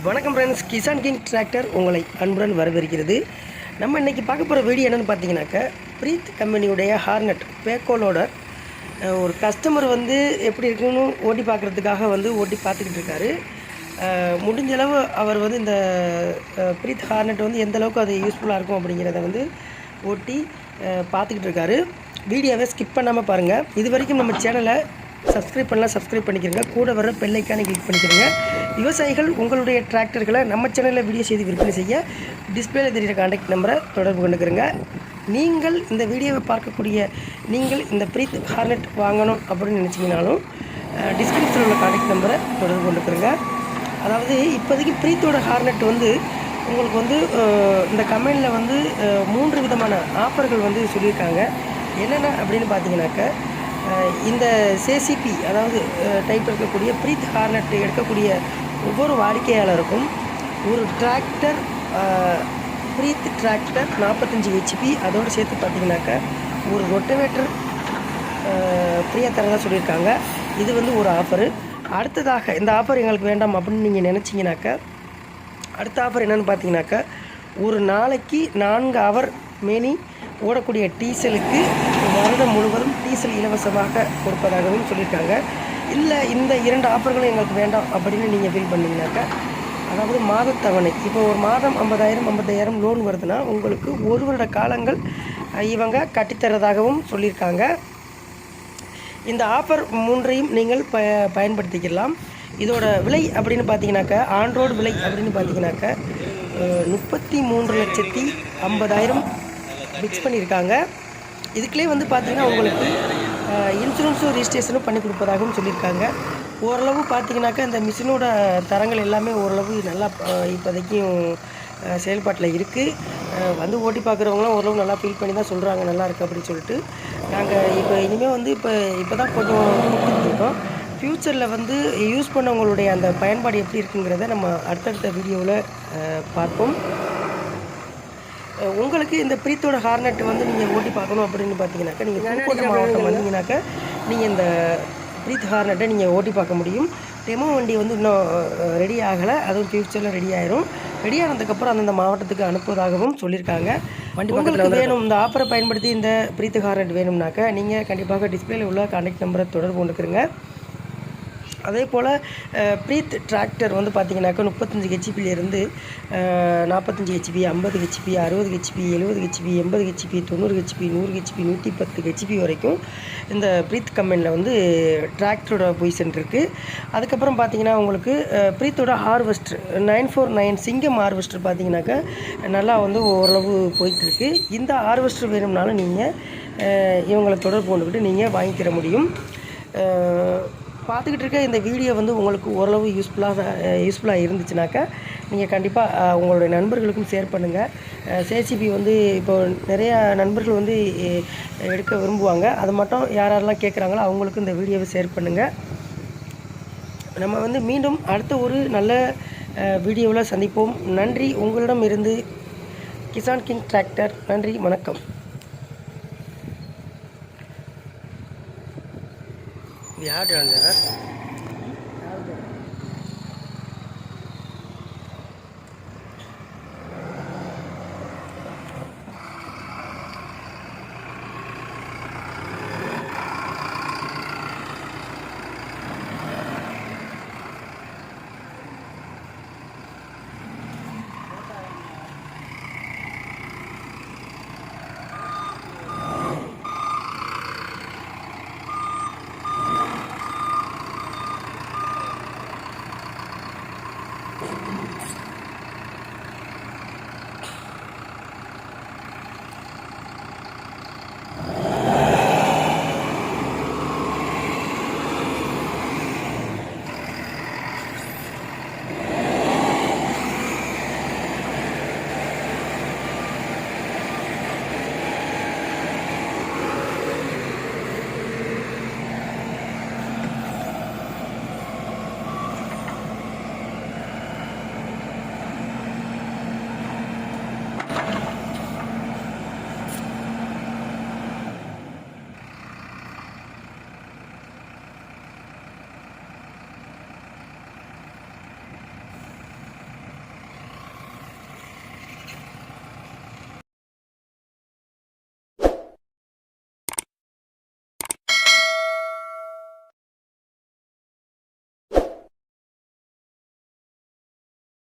வணக்கம் friends, கிசான்கிங் tractor உங்களை அன்புடன் வரவேற்கிறது. நம்ம இன்றைக்கி பார்க்க போகிற வீடியோ என்னென்னு பார்த்தீங்கன்னாக்கா, ப்ரீத் கம்பெனியுடைய ஹார்னட் பேக்கோலோட ஒரு கஸ்டமர் வந்து எப்படி இருக்குன்னு ஓட்டி பார்க்குறதுக்காக ஓட்டி பார்த்துக்கிட்டு இருக்காரு. முடிஞ்சளவு அவர் இந்த ப்ரீத் ஹார்னட் எந்தளவுக்கு அது யூஸ்ஃபுல்லாக இருக்கும் அப்படிங்கிறத ஓட்டி பார்த்துக்கிட்டு இருக்காரு. வீடியோவை ஸ்கிப் பண்ணாமல் பாருங்கள். இது வரைக்கும் நம்ம சேனலை சப்ஸ்கிரைப் பண்ணலாம், சப்ஸ்கிரைப் பண்ணிக்கிறங்க. கூட வர பெல் ஐக்கானை கிளிக் பண்ணிக்கிறங்க. விவசாயிகள் உங்களுடைய டிராக்டர்களை நம்ம சேனலில் வீடியோ செய்து விற்பனை செய்ய டிஸ்பிளேல தெரிகிற கான்டாக்ட் நம்பரை தொடர்பு கொண்டுக்கிறங்க. நீங்கள் இந்த வீடியோவை பார்க்கக்கூடிய நீங்கள் இந்த ப்ரீத் ஹார்னட் வாங்கணும் அப்படின்னு நினச்சிங்கனாலும் டிஸ்கிரிப்ஷனில் உள்ள கான்டாக்ட் நம்பரை தொடர்பு கொண்டுக்கிறங்க. அதாவது இப்போதைக்கு ப்ரீத்தோட ஹார்னட் உங்களுக்கு இந்த கம்பெனியில் 3 விதமான ஆஃபர்கள் சொல்லியிருக்காங்க. என்னென்ன அப்படின்னு பார்த்தீங்கன்னாக்கா, இந்த சேசிபி அதாவது டைப் இருக்கக்கூடிய ப்ரீத் ஹார்னட் எடுக்கக்கூடிய ஒவ்வொரு வாடிக்கையாளருக்கும் ஒரு டிராக்டர் ப்ரீத் டிராக்டர் 45 ஹெச்பி அதோடு சேர்த்து பார்த்தீங்கன்னாக்கா ஒரு ரொட்டவேட்டர் ஃப்ரீயாக தரதாக சொல்லியிருக்காங்க. இது ஒரு ஆஃபரு. அடுத்ததாக இந்த ஆஃபர் எங்களுக்கு வேண்டாம் அப்படின்னு நீங்கள் நினச்சிங்கனாக்கா, அடுத்த ஆஃபர் என்னென்னு பார்த்தீங்கன்னாக்கா, ஒரு நாளைக்கு 4 ஹவர் மேனி ஓடக்கூடிய டீசலுக்கு வருடம் முழுவதும் டீசல் இலவசமாக கொடுப்பதாகவும் சொல்லியிருக்காங்க. இல்லை இந்த 2 ஆஃபர்களும் எங்களுக்கு வேண்டாம் அப்படின்னு நீங்கள் ஃபீல் பண்ணிங்கனாக்கா, அதாவது மாதத்தவணை, இப்போ ஒரு மாதம் 50,000 லோன் வருதுன்னா உங்களுக்கு 1 வருட காலங்கள் இவங்க கட்டித்தரதாகவும் சொல்லியிருக்காங்க. இந்த ஆஃபர் 3ஐயும் நீங்கள் பயன்படுத்திக்கலாம். இதோட விலை அப்படின்னு பார்த்தீங்கன்னாக்கா, ஆன்ரோடு விலை அப்படின்னு பார்த்தீங்கன்னாக்கா 33,50,000 ஃபிக்ஸ் பண்ணியிருக்காங்க. இதுக்குள்ளே பார்த்தீங்கன்னா உங்களுக்கு இன்சூரன்ஸும் ரிஜிஸ்ட்ரேஷனும் பண்ணி கொடுப்பதாகவும் சொல்லியிருக்காங்க. ஓரளவு பார்த்தீங்கன்னாக்கா இந்த மிஷினோட தரங்கள் எல்லாமே ஓரளவு நல்லா இப்போதைக்கும் செயல்பாட்டில் இருக்குது. ஓட்டி பார்க்குறவங்களாம் ஓரளவு நல்லா ஃபீல் பண்ணி தான் சொல்கிறாங்க நல்லா இருக்குது அப்படின்னு சொல்லிட்டு. நாங்கள் இப்போ இனிமேல் இப்போ தான் கொஞ்சம் கொடுத்துருக்கோம். ஃப்யூச்சரில் யூஸ் பண்ணவங்களுடைய அந்த பயன்பாடு எப்படி இருக்குங்கிறத நம்ம அடுத்தடுத்த வீடியோவில் பார்ப்போம். உங்களுக்கு இந்த ப்ரீத்தோட ஹார்னட் நீங்கள் ஓட்டி பார்க்கணும் அப்படின்னு பார்த்தீங்கன்னாக்கா, நீங்கள் புதுக்கோட்டை மாவட்டம் வந்தீங்கன்னாக்கா நீங்கள் இந்த ப்ரீத் ஹார்னட்டை நீங்கள் ஓட்டி பார்க்க முடியும். டெமோ வண்டி இன்னும் ரெடி ஆகலை, அதுவும் ஃப்யூச்சரில் ரெடி ஆயிரும். ரெடி ஆனதுக்கப்புறம் அந்தந்த மாவட்டத்துக்கு அனுப்புவதாகவும் சொல்லியிருக்காங்க. வண்டி உங்களுக்கு வேணும் இந்த ஆஃபரை பயன்படுத்தி இந்த ப்ரீத் ஹார்னட் வேணும்னாக்கா நீங்கள் கண்டிப்பாக டிஸ்பிளேல உள்ள கான்டாக்ட் நம்பரை தொடர்பு கொண்டுக்கிறங்க. அதே போல் ப்ரீத் டிராக்டர் பார்த்தீங்கன்னாக்கா 35 ஹெச்பியிலேருந்து 45 HP, 50 HP, 60 HP, 70 HP, 80 HP, 90 HP, 100 HP, 110 HP வரைக்கும் இந்த ப்ரீத் கம்பெனியில் டிராக்டரோட பொசிஷன் இருக்குது. அதுக்கப்புறம் பார்த்தீங்கன்னா உங்களுக்கு ப்ரீத்தோட ஹார்வெஸ்டர் 949 சிங்கம் ஹார்வெஸ்டர் பார்த்தீங்கன்னாக்கா நல்லா ஓரளவு போயிட்டுருக்கு. இந்த ஹார்வெஸ்டர் வேணும்னாலும் நீங்கள் இவங்களை தொடர்பு கொண்டுக்கிட்டு நீங்கள் வாங்கிக்கிற முடியும். பார்த்துக்கிட்டு இருக்க இந்த வீடியோ உங்களுக்கு ஓரளவு யூஸ்ஃபுல்லாக இருந்துச்சுனாக்கா நீங்கள் கண்டிப்பாக உங்களுடைய நண்பர்களுக்கும் ஷேர் பண்ணுங்கள். சேசிபி இப்போ நிறையா நண்பர்கள் எடுக்க விரும்புவாங்க. அது மட்டும் யாரெல்லாம் கேட்குறாங்களோ அவங்களுக்கும் இந்த வீடியோவை ஷேர் பண்ணுங்கள். நம்ம மீண்டும் அடுத்த ஒரு நல்ல வீடியோவில் சந்திப்போம். நன்றி. உங்களிடம் இருந்து கிசான்கிங் டிராக்டர். நன்றி, வணக்கம். யார்